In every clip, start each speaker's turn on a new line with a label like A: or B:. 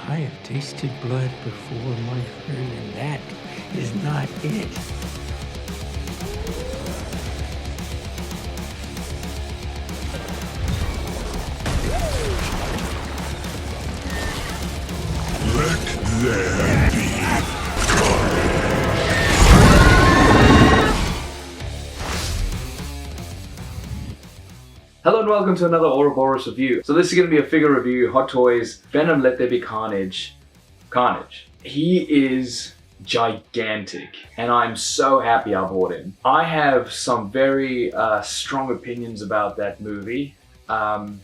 A: I have tasted blood before, my friend, and that is not it.
B: Let there be carnage.
C: Hello and welcome to another Ouroboros review. So this is going to be a figure review, Hot Toys, Venom, Let There Be Carnage. He is gigantic and I'm so happy I bought him. I have some very strong opinions about that movie and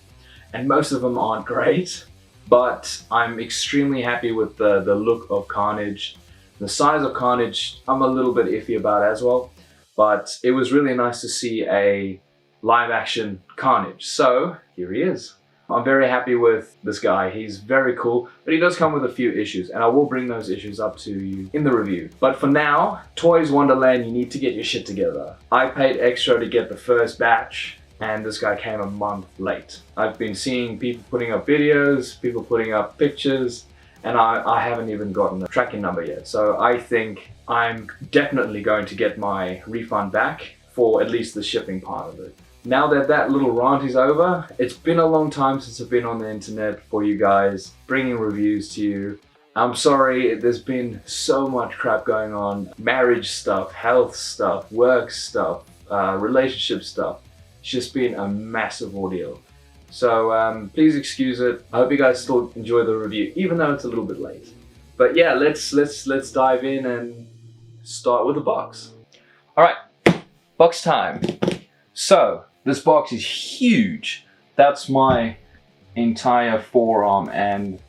C: most of them aren't great, but I'm extremely happy with the look of Carnage. The size of Carnage I'm a little bit iffy about as well, but it was really nice to see a live action Carnage. So here he is. I'm very happy with this guy. He's very cool, but he does come with a few issues and I will bring those issues up to you in the review. But for now, Toys Wonderland, you need to get your shit together. I paid extra to get the first batch and this guy came a month late. I've been seeing people putting up videos, people putting up pictures, and I haven't even gotten the tracking number yet. So I think I'm definitely going to get my refund back for at least the shipping part of it. Now that that little rant is over, it's been a long time since I've been on the internet for you guys, bringing reviews to you. I'm sorry, there's been so much crap going on. Marriage stuff, health stuff, work stuff, relationship stuff. It's just been a massive ordeal. So please excuse it. I hope you guys still enjoy the review, even though it's a little bit late. But yeah, let's dive in and start with the box. All right, box time. So this box is huge. That's my entire forearm and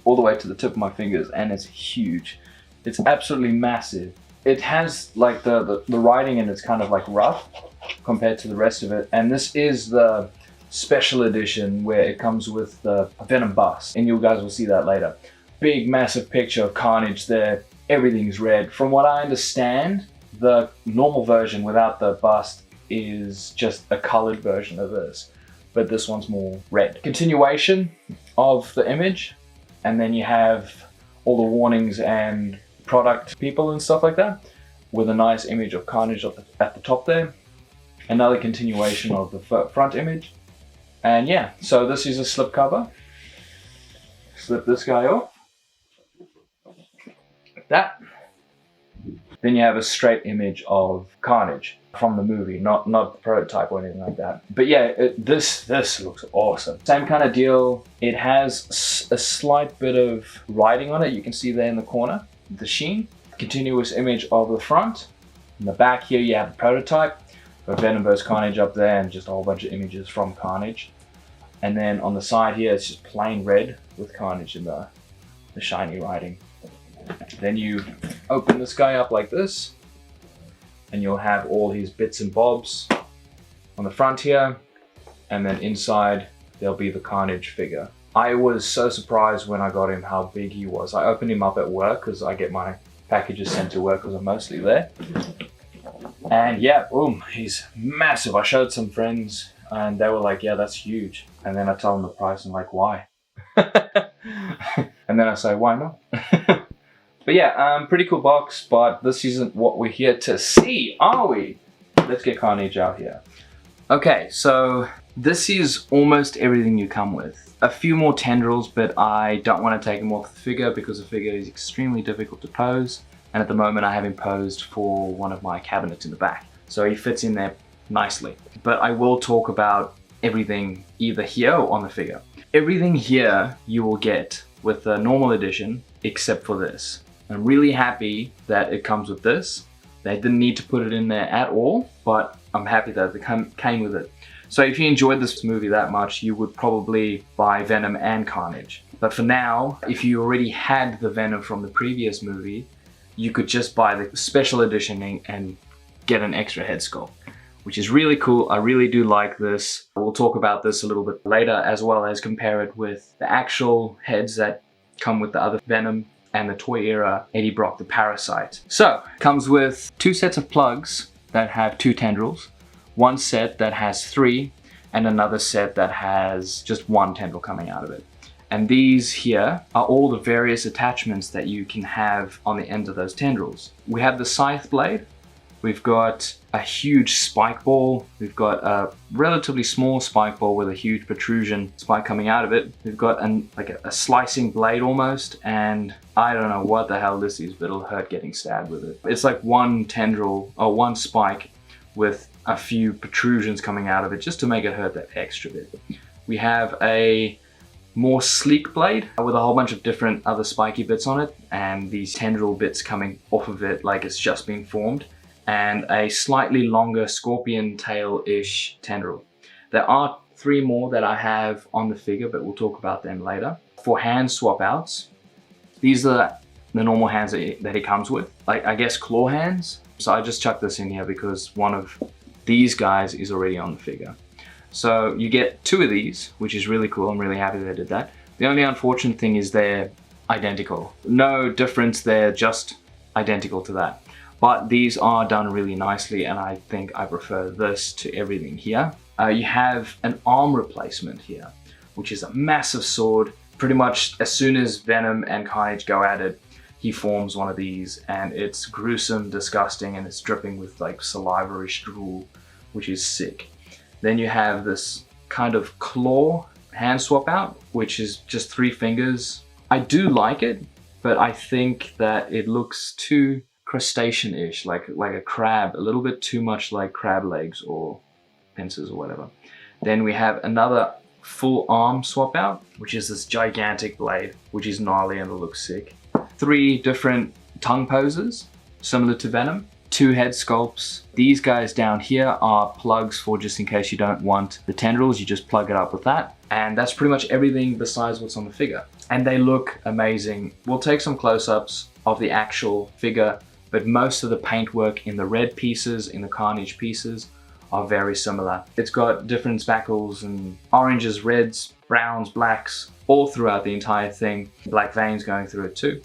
C: all the way to the tip of my fingers, and it's huge. It's absolutely massive. It has like the writing and it's kind of like rough compared to the rest of it. And this is the special edition where it comes with the Venom bust, and you guys will see that later. Big massive picture of Carnage there. Everything's red. From what I understand, the normal version without the bust is just a colored version of this, but this one's more red. Continuation of the image, and then you have all the warnings and product people and stuff like that with a nice image of Carnage at the top there. Another continuation of the front image. And yeah, so this is a slipcover. Slip this guy off. Like that. Then you have a straight image of Carnage from the movie, not the prototype or anything like that. But yeah, this looks awesome. Same kind of deal. It has a slight bit of writing on it. You can see there in the corner, the sheen. Continuous image of the front. In the back here, you have the prototype. Got Venom vs. Carnage up there and just a whole bunch of images from Carnage. And then on the side here, it's just plain red with Carnage in the shiny writing. Then you open this guy up like this, and you'll have all his bits and bobs on the front here, and then inside there'll be the Carnage figure. I was so surprised when I got him how big he was. I opened him up at work because I get my packages sent to work because I'm mostly there. And yeah, boom, he's massive. I showed some friends and they were like, yeah, that's huge. And then I tell them the price and like, why? And then I say, why not? But yeah, pretty cool box, but this isn't what we're here to see, are we? Let's get Carnage out here. Okay, so this is almost everything you come with. A few more tendrils, but I don't want to take them off the figure because the figure is extremely difficult to pose. And at the moment I have him posed for one of my cabinets in the back. So he fits in there nicely. But I will talk about everything either here or on the figure. Everything here you will get with the normal edition, except for this. I'm really happy that it comes with this. They didn't need to put it in there at all, but I'm happy that it came with it. So if you enjoyed this movie that much, you would probably buy Venom and Carnage. But for now, if you already had the Venom from the previous movie, you could just buy the special edition and get an extra head sculpt, which is really cool. I really do like this. We'll talk about this a little bit later, as well as compare it with the actual heads that come with the other Venom and the Toy Era Eddie Brock the Parasite. So, comes with 2 sets of plugs that have 2 tendrils, 1 set that has 3, and another set that has just 1 tendril coming out of it. And these here are all the various attachments that you can have on the end of those tendrils. We have the scythe blade. We've got a huge spike ball. We've got a relatively small spike ball with a huge protrusion spike coming out of it. We've got like a slicing blade almost, and I don't know what the hell this is, but it'll hurt getting stabbed with it. It's like one tendril or one spike with a few protrusions coming out of it just to make it hurt that extra bit. We have a more sleek blade with a whole bunch of different other spiky bits on it, and these tendril bits coming off of it like it's just been formed, and a slightly longer scorpion tail-ish tendril. There are 3 more that I have on the figure, but we'll talk about them later. For hand swap outs, these are the normal hands that he comes with, like I guess claw hands. So I just chucked this in here because one of these guys is already on the figure. So you get 2 of these, which is really cool. I'm really happy they did that. The only unfortunate thing is they're identical. No difference, they're just identical to that. But these are done really nicely, and I think I prefer this to everything here. You have an arm replacement here, which is a massive sword. Pretty much as soon as Venom and Carnage go at it, he forms one of these, and it's gruesome, disgusting, and it's dripping with like saliva-ish drool, which is sick. Then you have this kind of claw hand swap out, which is just 3 fingers. I do like it, but I think that it looks too crustacean-ish, like a crab, a little bit too much like crab legs or pincers or whatever. Then we have another full arm swap out, which is this gigantic blade, which is gnarly and it looks sick. 3 different tongue poses, similar to Venom. 2 head sculpts. These guys down here are plugs for just in case you don't want the tendrils, you just plug it up with that. And that's pretty much everything besides what's on the figure. And they look amazing. We'll take some close-ups of the actual figure, but most of the paintwork in the red pieces, in the Carnage pieces, are very similar. It's got different spackles and oranges, reds, browns, blacks, all throughout the entire thing. Black veins going through it too.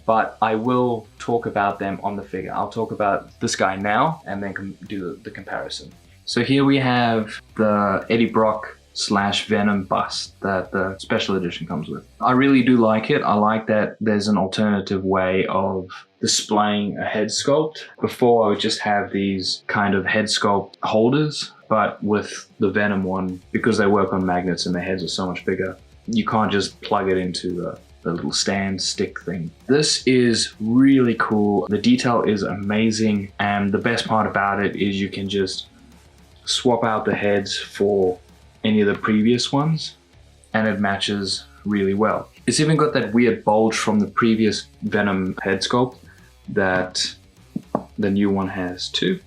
C: But I will talk about them on the figure. I'll talk about this guy now and then do the comparison. So here we have the Eddie Brock / Venom bust that the special edition comes with. I really do like it. I like that there's an alternative way of displaying a head sculpt. Before I would just have these kind of head sculpt holders, but with the Venom one, because they work on magnets and their heads are so much bigger, you can't just plug it into the little stand stick thing. This is really cool. The detail is amazing, and the best part about it is you can just swap out the heads for any of the previous ones and it matches really well. It's even got that weird bulge from the previous Venom head sculpt that the new one has too,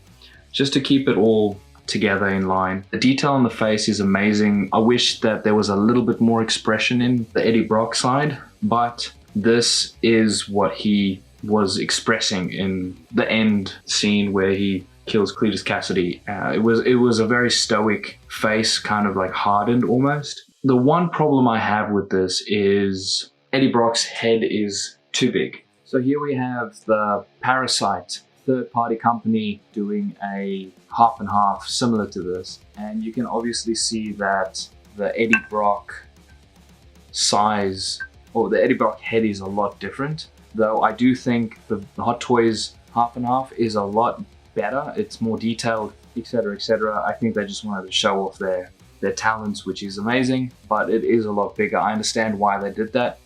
C: just to keep it all together in line. The detail on the face is amazing. I wish that there was a little bit more expression in the Eddie Brock side, but this is what he was expressing in the end scene where he kills Cletus Cassidy. It was a very stoic face, kind of like hardened almost. The one problem I have with this is Eddie Brock's head is too big. So here we have the Parasite third-party company doing a half and half similar to this, and you can obviously see that the Eddie Brock size, or the Eddie Brock head, is a lot different, though I do think the Hot Toys half and half is a lot better. It's more detailed, etc, etc. I think they just wanted to show off their talents, which is amazing, but it is a lot bigger. I understand why they did that,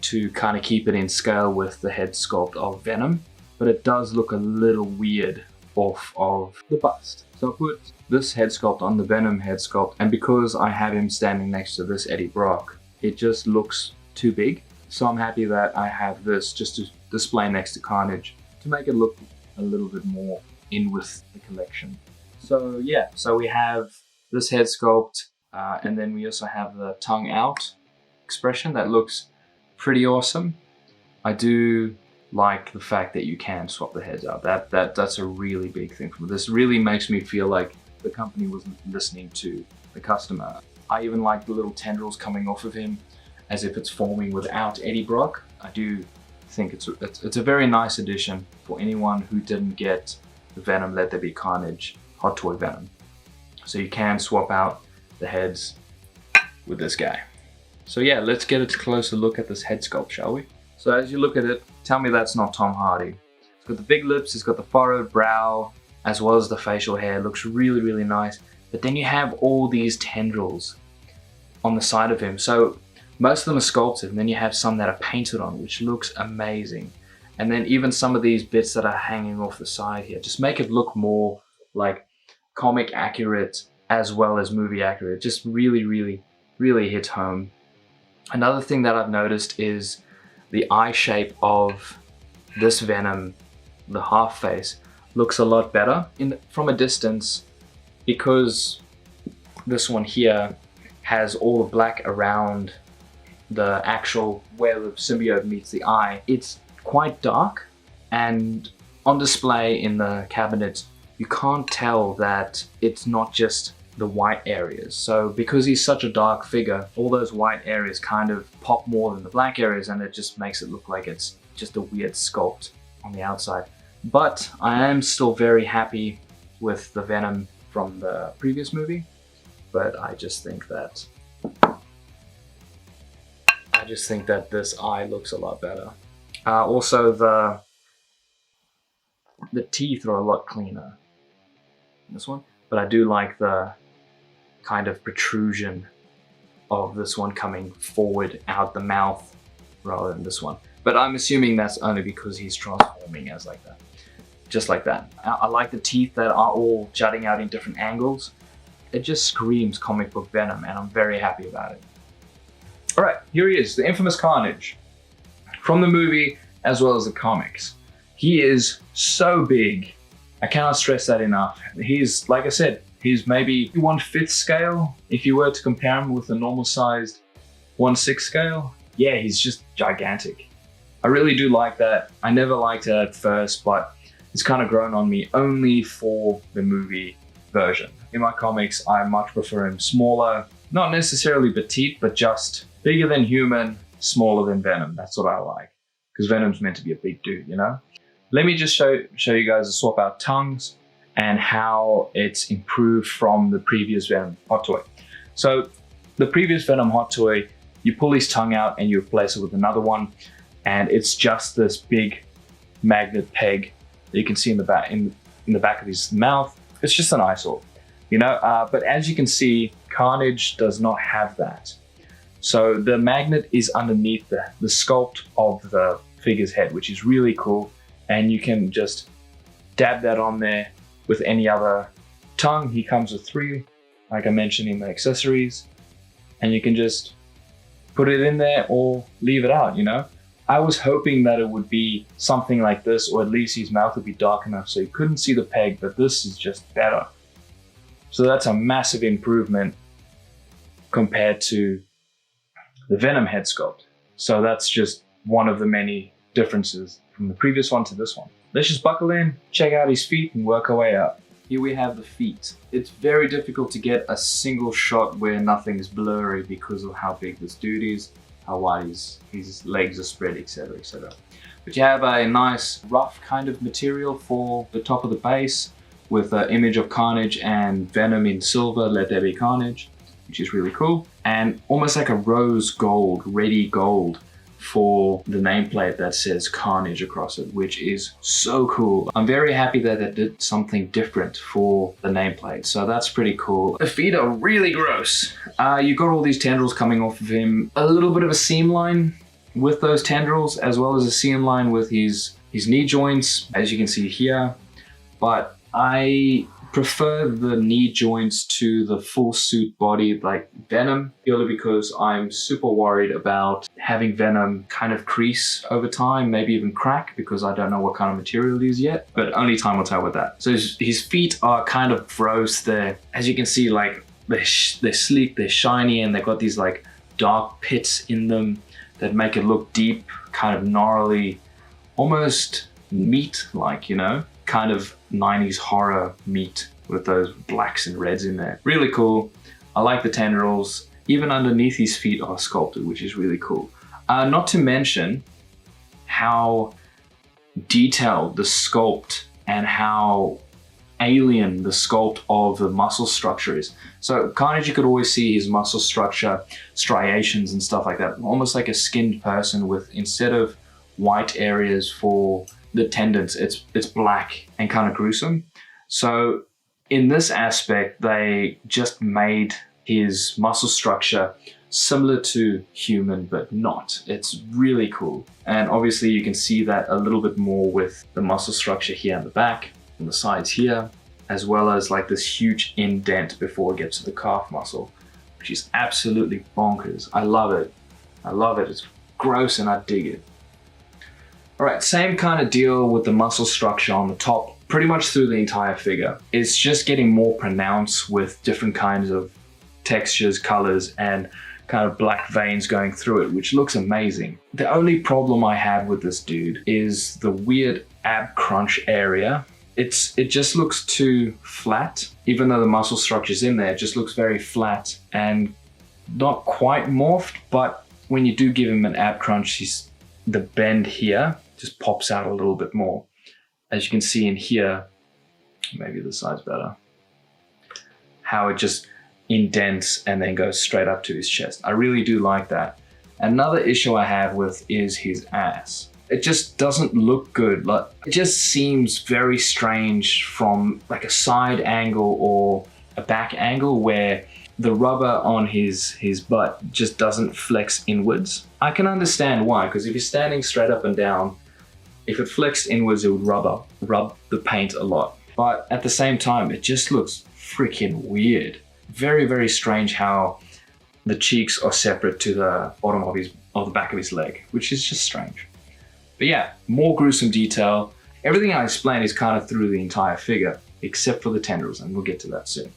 C: to kind of keep it in scale with the head sculpt of Venom, but it does look a little weird off of the bust. So I put this head sculpt on the Venom head sculpt, and because I have him standing next to this Eddie Brock, it just looks too big. So I'm happy that I have this just to display next to Carnage to make it look a little bit more in with the collection. So yeah, so we have this head sculpt, and then we also have the tongue out expression that looks pretty awesome. I do like the fact that you can swap the heads out. That's a really big thing for me. This really makes me feel like the company was listening to the customer. I even like the little tendrils coming off of him as if it's forming without Eddie Brock. I do think it's a very nice addition for anyone who didn't get the Venom Let There Be Carnage Hot Toy Venom. So you can swap out the heads with this guy. So yeah, let's get a closer look at this head sculpt, shall we? So as you look at it, tell me that's not Tom Hardy. It's got the big lips, it's got the furrowed brow, as well as the facial hair. It looks really, really nice. But then you have all these tendrils on the side of him. So most of them are sculpted, and then you have some that are painted on, which looks amazing. And then even some of these bits that are hanging off the side here, just make it look more like comic accurate as well as movie accurate. Just really, really, really hits home. Another thing that I've noticed is the eye shape of this Venom, the half face, looks a lot better from a distance, because this one here has all the black around the actual where the symbiote meets the eye. It's quite dark, and on display in the cabinet you can't tell that it's not just the white areas. So because he's such a dark figure, all those white areas kind of pop more than the black areas, and it just makes it look like it's just a weird sculpt on the outside. But I am still very happy with the Venom from the previous movie, but I just think that this eye looks a lot better. Also, the teeth are a lot cleaner in this one, but I do like the kind of protrusion of this one coming forward out the mouth rather than this one. But I'm assuming that's only because he's transforming as like that. Just like that. I like the teeth that are all jutting out in different angles. It just screams comic book Venom, and I'm very happy about it. Alright, here he is, the infamous Carnage. From the movie as well as the comics. He is so big. I cannot stress that enough. He's, like I said, he's maybe 1/5 scale if you were to compare him with a normal sized 1/6 scale. Yeah, he's just gigantic. I really do like that. I never liked it at first, but it's kind of grown on me only for the movie version. In my comics, I much prefer him smaller, not necessarily petite, but just bigger than human, smaller than Venom. That's what I like, because Venom's meant to be a big dude, you know? Let me just show you guys the swap out tongues and how it's improved from the previous Venom hot toy. So the previous Venom hot toy, you pull his tongue out and you replace it with another one, and it's just this big magnet peg that you can see in the back of his mouth. It's just an eyesore, you know. But as you can see, Carnage does not have that. So the magnet is underneath the sculpt of the figure's head, which is really cool. And you can just dab that on there with any other tongue. He comes with 3, like I mentioned in the accessories, and you can just put it in there or leave it out, you know. I was hoping that it would be something like this, or at least his mouth would be dark enough so you couldn't see the peg, but this is just better. So that's a massive improvement compared to the Venom head sculpt. So that's just one of the many differences from the previous one to this one. Let's just buckle in, check out his feet, and work our way up. Here we have the feet. It's very difficult to get a single shot where nothing is blurry because of how big this dude is, how wide his legs are spread, etc, etc. But you have a nice rough kind of material for the top of the base with an image of Carnage and Venom in silver, Let There Be Carnage, which is really cool. And almost like a rose gold, ready gold for the nameplate that says Carnage across it, which is so cool. I'm very happy that they did something different for the nameplate, so that's pretty cool. The feet are really gross. You got all these tendrils coming off of him, a little bit of a seam line with those tendrils, as well as a seam line with his knee joints, as you can see here. But I prefer the knee joints to the full suit body like Venom, purely because I'm super worried about having Venom kind of crease over time, maybe even crack, because I don't know what kind of material it is yet, but only time will tell with that. So his feet are kind of gross there. As you can see, like they're sleek, they're shiny, and they've got these like dark pits in them that make it look deep, kind of gnarly, almost meat-like, you know? Kind of 90s horror meat with those blacks and reds in there. Really cool. I like the tendrils. Even underneath his feet are sculpted, which is really cool. Not to mention how detailed the sculpt and how alien the sculpt of the muscle structure is. So Carnage, you could always see his muscle structure, striations and stuff like that, almost like a skinned person with, instead of white areas for the tendons, it's black and kind of gruesome. So in this aspect, they just made his muscle structure similar to human, but not. It's really cool. And obviously you can see that a little bit more with the muscle structure here in the back, on the sides here, as well as like this huge indent before it gets to the calf muscle, which is absolutely bonkers. I love it. I love it. It's gross and I dig it. All right, same kind of deal with the muscle structure on the top, pretty much through the entire figure. It's just getting more pronounced with different kinds of textures, colors, and kind of black veins going through it, which looks amazing. The only problem I have with this dude is the weird ab crunch area. It just looks too flat. Even though the muscle structure's in there, it just looks very flat and not quite morphed, but when you do give him an ab crunch, the bend here just pops out a little bit more. As you can see in here, maybe this side's better, how it just indents and then goes straight up to his chest. I really do like that. Another issue I have with is his ass. It just doesn't look good. Like, it just seems very strange from like a side angle or a back angle where the rubber on his butt just doesn't flex inwards. I can understand why, because if you're standing straight up and down, if it flexed inwards, it would rub the paint a lot. But at the same time, it just looks freaking weird. Very, very strange how the cheeks are separate to the bottom of the back of his leg, which is just strange. But yeah, more gruesome detail. Everything I explained is kind of through the entire figure, except for the tendrils, and we'll get to that soon.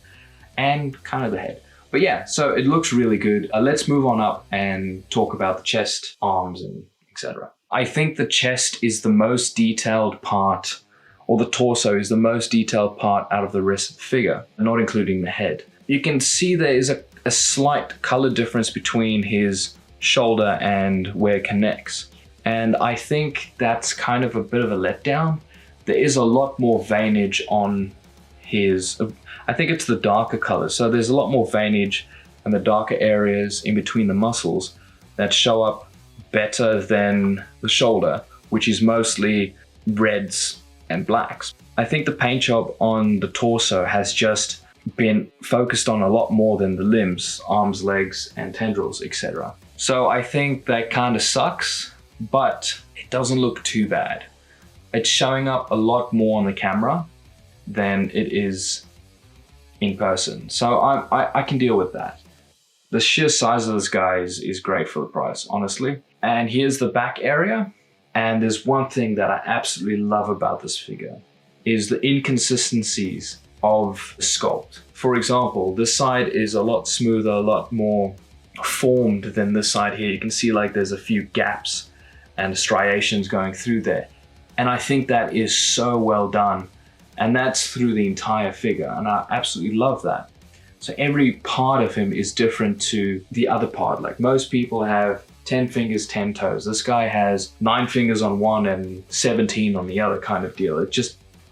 C: And kind of the head. But yeah, so it looks really good. Let's move on up and talk about the chest, arms, and etc. I think the chest is the most detailed part, or the torso is the most detailed part out of the rest of the figure, not including the head. You can see there is a slight color difference between his shoulder and where it connects. And I think that's kind of a bit of a letdown. There is a lot more veinage on his, I think it's the darker color. So there's a lot more veinage and the darker areas in between the muscles that show up better than the shoulder, which is mostly reds and blacks. I think the paint job on the torso has just been focused on a lot more than the limbs, arms, legs, and tendrils, etc. So I think that kind of sucks, but it doesn't look too bad. It's showing up a lot more on the camera than it is in person. So I can deal with that. The sheer size of this guy is great for the price, honestly. And here's the back area. And there's one thing that I absolutely love about this figure is the inconsistencies of the sculpt. For example, this side is a lot smoother, a lot more formed than this side here. You can see like there's a few gaps and striations going through there. And I think that is so well done. And that's through the entire figure. And I absolutely love that. So every part of him is different to the other part. Like most people have 10 fingers, 10 toes. This guy has 9 fingers on one and 17 on the other kind of deal.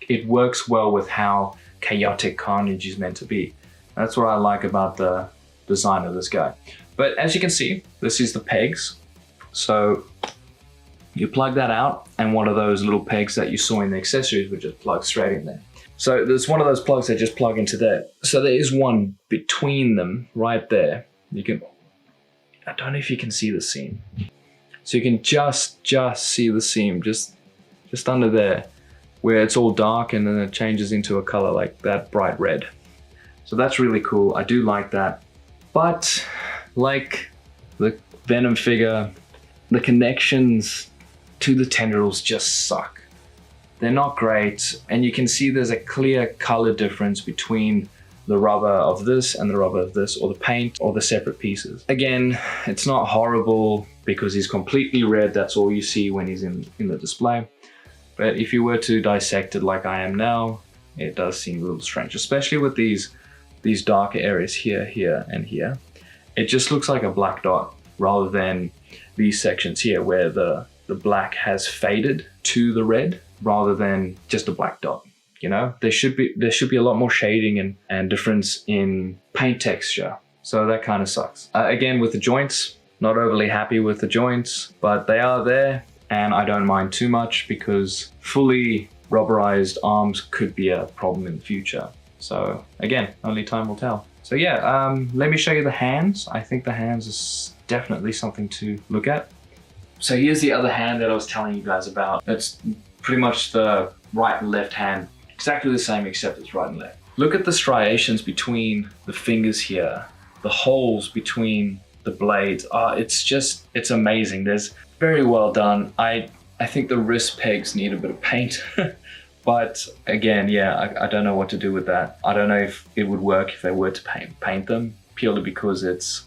C: It works well with how chaotic Carnage is meant to be. That's what I like about the design of this guy. But as you can see, this is the pegs. So you plug that out and one of those little pegs that you saw in the accessories would just plug straight in there. So there's one of those plugs that just plug into there. So there is one between them right there. I don't know if you can see the seam. So you can just see the seam just under there where it's all dark and then it changes into a color like that bright red. So that's really cool. I do like that. But like the Venom figure, the connections to the tendrils just suck. They're not great. And you can see there's a clear color difference between the rubber of this and the rubber of this, or the paint, or the separate pieces. Again, it's not horrible because he's completely red. That's all you see when he's in the display. But if you were to dissect it like I am now, it does seem a little strange, especially with these darker areas here, here, and here. It just looks like a black dot rather than these sections here where the black has faded to the red rather than just a black dot. You know, there should be a lot more shading and difference in paint texture. So that kind of sucks. Again, with the joints, not overly happy with the joints, but they are there and I don't mind too much because fully rubberized arms could be a problem in the future. So again, only time will tell. So yeah, let me show you the hands. I think the hands is definitely something to look at. So here's the other hand that I was telling you guys about. It's pretty much the right and left hand, exactly the same except it's right and left. Look at the striations between the fingers here, the holes between the blades. It's amazing. There's very well done. I think the wrist pegs need a bit of paint. But again, yeah, I don't know what to do with that. I don't know if it would work if they were to paint them, purely because it's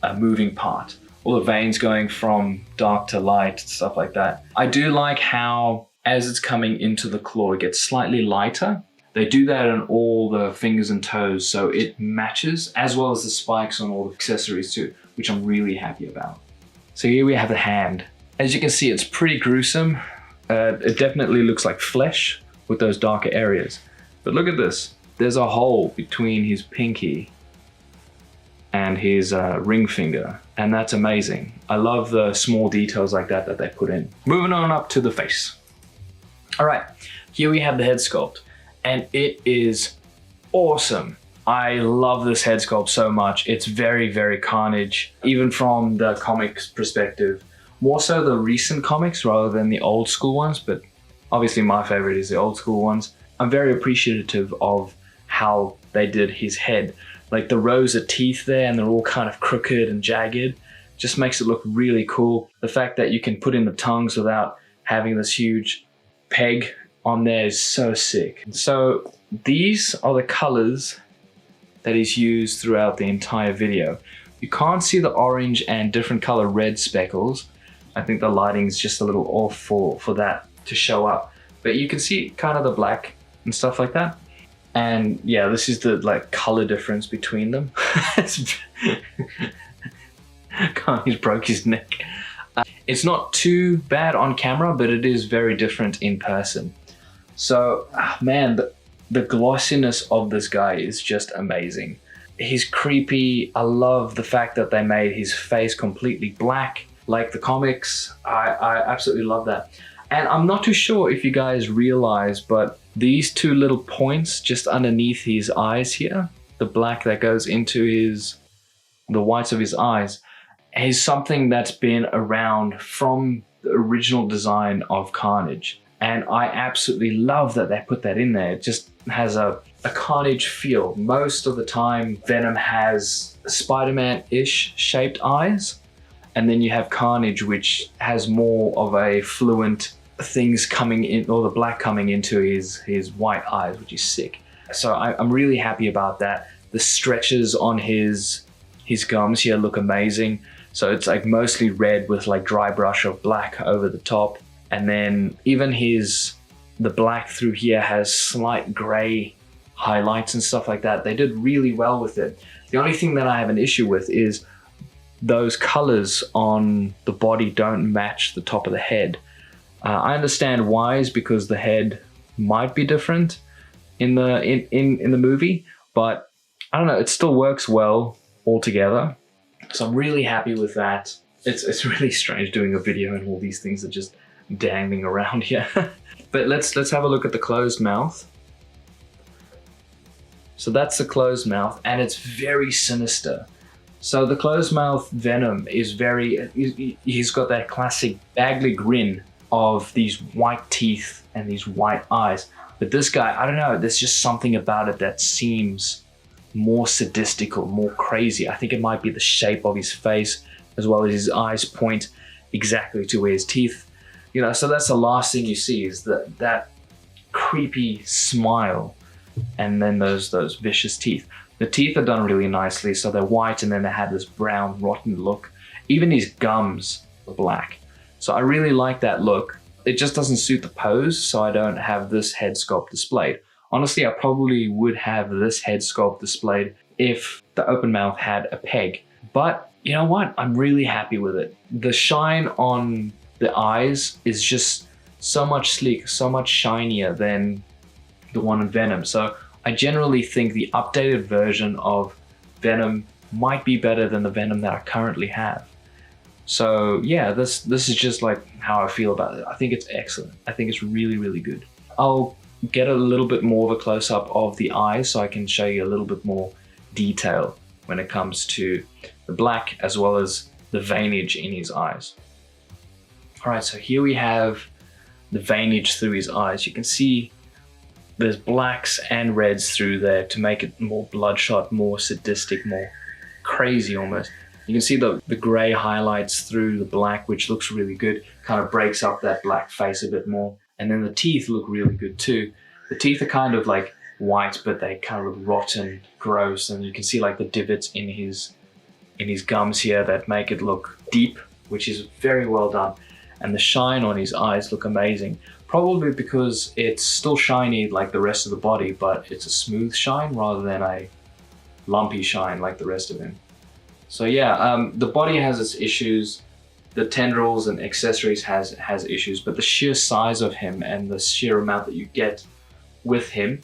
C: a moving part. All the veins going from dark to light, stuff like that. I do like how, as it's coming into the claw, it gets slightly lighter. They do that on all the fingers and toes, so it matches, as well as the spikes on all the accessories too, which I'm really happy about. So here we have the hand. As you can see, it's pretty gruesome. It definitely looks like flesh with those darker areas. But look at this. There's a hole between his pinky and his ring finger, and that's amazing. I love the small details like that they put in. Moving on up to the face. All right, here we have the head sculpt, and it is awesome. I love this head sculpt so much. It's very, very Carnage, even from the comics perspective. More so the recent comics rather than the old school ones, but obviously my favorite is the old school ones. I'm very appreciative of how they did his head. Like the rows of teeth there, and they're all kind of crooked and jagged, just makes it look really cool. The fact that you can put in the tongues without having this huge peg on there is so sick. So these are the colors that is used throughout the entire video. You can't see the orange and different color red speckles. I think the lighting is just a little off for that to show up, but you can see kind of the black and stuff like that. And yeah, this is the like color difference between them. He's broke his neck. It's not too bad on camera, but it is very different in person. So man, the glossiness of this guy is just amazing. He's creepy. I love the fact that they made his face completely black like the comics. I absolutely love that. And I'm not too sure if you guys realize, but these two little points just underneath his eyes here, the black that goes into the whites of his eyes, is something that's been around from the original design of Carnage. And I absolutely love that they put that in there. It just has a Carnage feel. Most of the time, Venom has Spider-Man-ish shaped eyes. And then you have Carnage, which has more of a fluent things coming in, or the black coming into his white eyes, which is sick. So I'm really happy about that. The stretches on his gums here look amazing. So it's like mostly red with like dry brush of black over the top. And then even the black through here has slight gray highlights and stuff like that. They did really well with it. The only thing that I have an issue with is those colors on the body don't match the top of the head. I understand why, is because the head might be different in the movie, but I don't know, it still works well altogether. So I'm really happy with that. It's really strange doing a video and all these things are just dangling around here. But let's have a look at the closed mouth. So that's the closed mouth, and it's very sinister. So the closed mouth Venom is he's got that classic Bagley grin of these white teeth and these white eyes. But this guy, I don't know, there's just something about it that seems more sadistical, more crazy. I think it might be the shape of his face, as well as his eyes point exactly to where his teeth, you know, so that's the last thing you see is that creepy smile, and then those vicious teeth. The teeth are done really nicely, so they're white and then they have this brown, rotten look. Even his gums are black. So I really like that look. It just doesn't suit the pose, so I don't have this head sculpt displayed. Honestly, I probably would have this head sculpt displayed if the open mouth had a peg. But you know what? I'm really happy with it. The shine on the eyes is just so much sleek, so much shinier than the one in Venom. So I generally think the updated version of Venom might be better than the Venom that I currently have. So yeah, this is just like how I feel about it. I think it's excellent. I think it's really, really good. I'll get a little bit more of a close-up of the eyes so I can show you a little bit more detail when it comes to the black as well as the veinage in his eyes. All right, so here we have the veinage through his eyes. You can see there's blacks and reds through there to make it more bloodshot, more sadistic, more crazy almost. You can see the gray highlights through the black, which looks really good. Kind of breaks up that black face a bit more. And then the teeth look really good too. The teeth are kind of like white, but they kind of look rotten, gross. And you can see like the divots in his gums here that make it look deep, which is very well done. And the shine on his eyes look amazing. Probably because it's still shiny like the rest of the body, but it's a smooth shine rather than a lumpy shine like the rest of him. So yeah, the body has its issues, the tendrils and accessories has issues, but the sheer size of him and the sheer amount that you get with him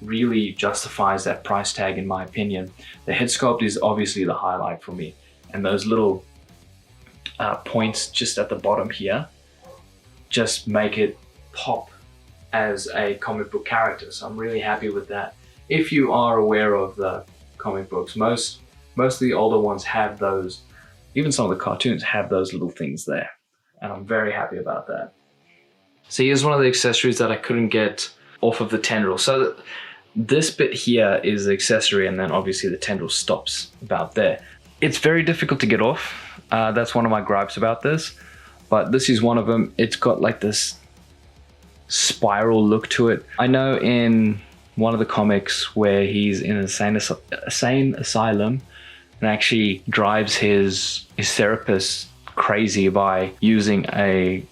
C: really justifies that price tag in my opinion. The head sculpt is obviously the highlight for me, and those little points just at the bottom here just make it pop as a comic book character. So I'm really happy with that. If you are aware of the comic books, most of the older ones have those, even some of the cartoons have those little things there. And I'm very happy about that. So here's one of the accessories that I couldn't get off of the tendril. So this bit here is the accessory, and then obviously the tendril stops about there. It's very difficult to get off. That's one of my gripes about this, but this is one of them. It's got like this spiral look to it. I know in one of the comics where he's in an insane asylum and actually drives his therapist crazy by using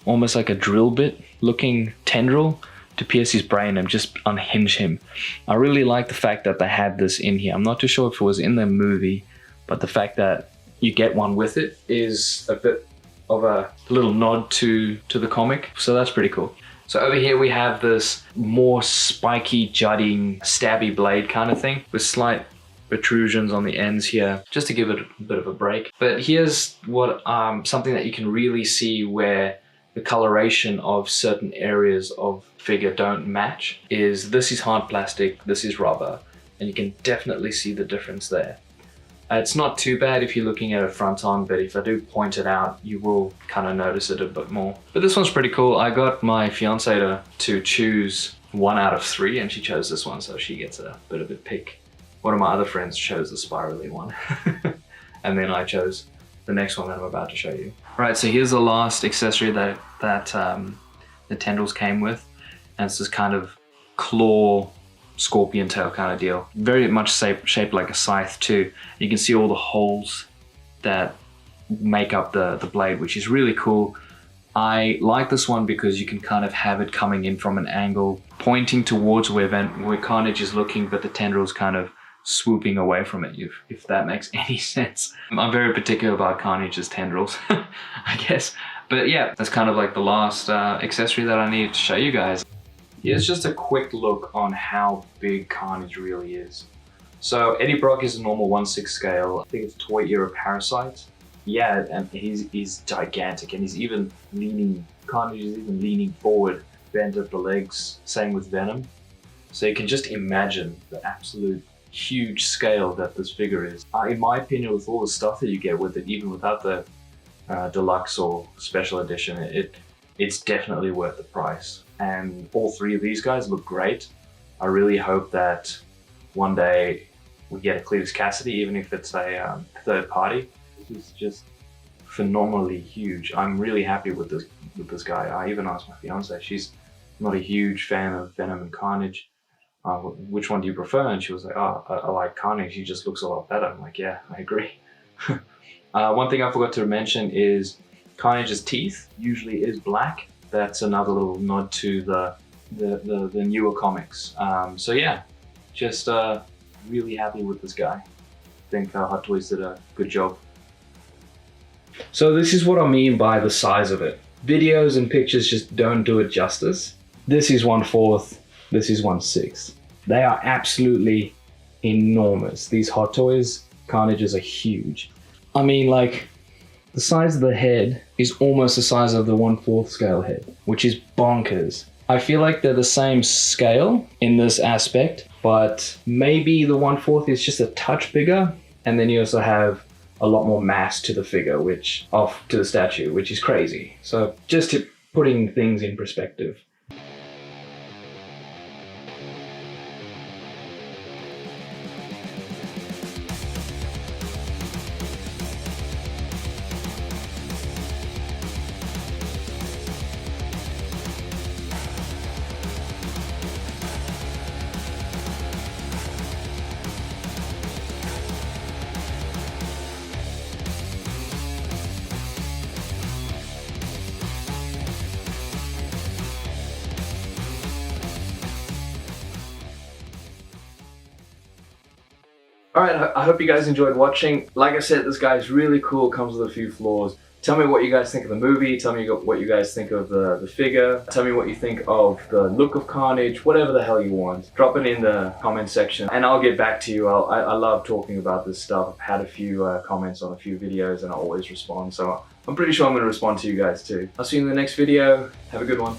C: almost like a drill bit looking tendril to pierce his brain and just unhinge him. I really like the fact that they had this in here. I'm not too sure if it was in the movie, but the fact that you get one with it is a bit of a little nod to the comic. So that's pretty cool. So over here we have this more spiky, jutting, stabby blade kind of thing with slight protrusions on the ends here, just to give it a bit of a break. But here's what something that you can really see where the coloration of certain areas of figure don't match is this is hard plastic, this is rubber, and you can definitely see the difference there. It's not too bad if you're looking at it front on, but if I do point it out, you will kind of notice it a bit more. But this one's pretty cool. I got my fiance to choose 1 out of 3, and she chose this one, so she gets a bit of a pick. One of my other friends chose the spirally one, and then I chose the next one that I'm about to show you. All right, so here's the last accessory that the tendrils came with, and it's this kind of claw scorpion tail kind of deal. Very much shaped like a scythe too. You can see all the holes that make up the blade, which is really cool. I like this one because you can kind of have it coming in from an angle, pointing towards where Carnage is looking, but the tendrils kind of swooping away from it, if that makes any sense. I'm very particular about Carnage's tendrils, I guess. But yeah, that's kind of like the last accessory that I needed to show you guys. Here's just a quick look on how big Carnage really is. So Eddie Brock is a normal 1/6 scale. I think it's Toy Era Parasite. Yeah, and he's gigantic, and he's even leaning, Carnage is even leaning forward, bent at the legs, same with Venom. So you can just imagine the absolute huge scale that this figure is. In my opinion, with all the stuff that you get with it, even without the deluxe or special edition, it's definitely worth the price. And all 3 of these guys look great. I really hope that one day we get a Cletus Cassidy, even if it's a third party. He's just phenomenally huge. I'm really happy with this guy. I even asked my fiance, she's not a huge fan of Venom and Carnage. Which one do you prefer? And she was like, oh, I like Carnage, he just looks a lot better. I'm like, yeah, I agree. One thing I forgot to mention is Carnage's teeth usually is black. That's another little nod to the newer comics. So yeah, just really happy with this guy. I think Hot Toys did a good job. So this is what I mean by the size of it. Videos and pictures just don't do it justice. This is 1/4 This is 1/6. They are absolutely enormous. These Hot Toys Carnages are huge. I mean, like, the size of the head is almost the size of the 1/4 scale head, which is bonkers. I feel like they're the same scale in this aspect, but maybe the 1/4 is just a touch bigger, and then you also have a lot more mass to the figure, to the statue, which is crazy. So just putting things in perspective. Alright, I hope you guys enjoyed watching. Like I said, this guy is really cool, comes with a few flaws. Tell me what you guys think of the movie, tell me what you guys think of the figure, tell me what you think of the look of Carnage, whatever the hell you want. Drop it in the comment section and I'll get back to you. I love talking about this stuff. I've had a few comments on a few videos and I always respond, so I'm pretty sure I'm going to respond to you guys too. I'll see you in the next video. Have a good one.